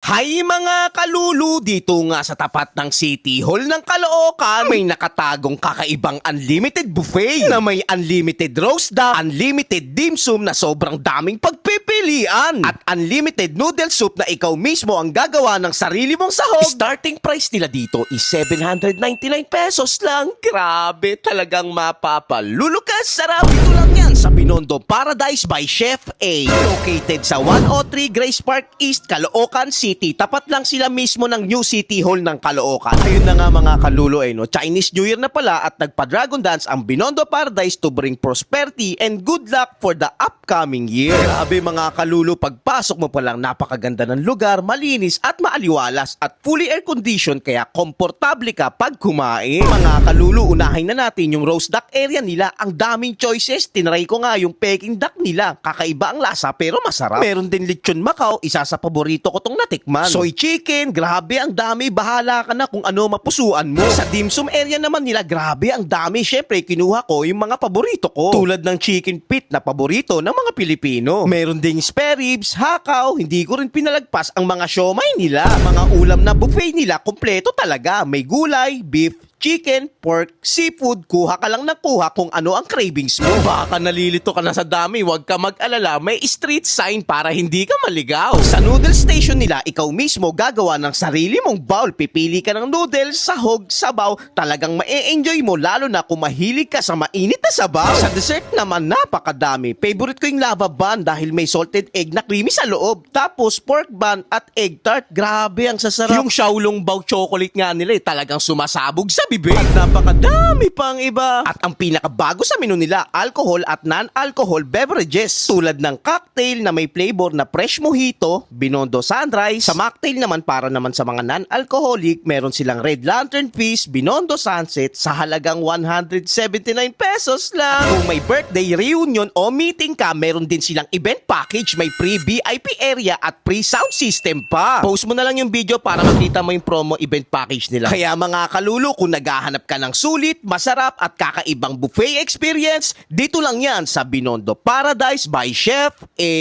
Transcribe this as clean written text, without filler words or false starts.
Hay mga kalulu, dito nga sa tapat ng City Hall ng Caloocan, may nakatagong kakaibang unlimited buffet na may unlimited roast duck, unlimited dim sum na sobrang daming pagpipilian, at unlimited noodle soup na ikaw mismo ang gagawa ng sarili mong sahog. Starting price nila dito is 799 pesos lang. Grabe, talagang mapapalulukas. Sarap. Ito lang yan sa Binondo Paradise by Chef A. Located sa 103 Grace Park East, Caloocan City. Tapat lang sila mismo ng New City Hall ng Caloocan. Ayun na nga mga kalulo no? Chinese New Year na pala at nagpa-Dragon Dance ang Binondo Paradise to bring prosperity and good luck for the upcoming year. Grabe mga kalulo, pagpasok mo pa lang napakaganda ng lugar, malinis at maaliwalas at fully air conditioned kaya komportable ka pag kumain. Mga kalulo, unahin na natin yung roast duck area nila. Ang daming choices. Tinry ko nga yung Peking duck nila. Kakaiba ang lasa pero masarap. Meron din lechon Macau, isa sa paborito ko tong natikman. Soy chicken, grabe ang dami. Bahala ka na kung ano mapusuan mo. Sa dim sum area naman nila, grabe ang dami. Syempre, kinuha ko yung mga paborito ko. Tulad ng chicken pit na paborito ng mga Pilipino. Meron ding spare ribs, hakaw. Hindi ko rin pinalagpas ang mga siomay nila. Mga ulam na buffet nila, kompleto talaga. May gulay, beef, chicken, pork, seafood, kuha ka lang ng kuha kung ano ang cravings mo. Baka nalilito ka na sa dami, huwag ka mag-alala, may street sign para hindi ka maligaw. Sa noodle station nila, ikaw mismo gagawa ng sarili mong bowl. Pipili ka ng noodles, sahog, sabaw, talagang ma-enjoy mo lalo na kung mahilig ka sa mainit na sabaw. Sa dessert naman, napakadami. Favorite ko yung lava bun dahil may salted egg na creamy sa loob. Tapos pork bun at egg tart, grabe ang sasarap. Yung Xiaolong Bao chocolate nga nila talagang sumasabog sa bibig. At napakadami pang iba. At ang pinakabago sa menu nila, alcohol at non-alcohol beverages. Tulad ng cocktail na may flavor na fresh mojito, Binondo Sunrise. Sa mocktail naman para naman sa mga non-alcoholic, meron silang Red Lantern Fizz, Binondo Sunset sa halagang 179 pesos lang. At kung may birthday, reunion o meeting ka, meron din silang event package. May free VIP area at free sound system pa. Post mo na lang yung video para makita mo yung promo event package nila. Kaya mga kalulu, kung naghahanap ka ng sulit, masarap at kakaibang buffet experience, dito lang yan sa Binondo Paradise by Chef A.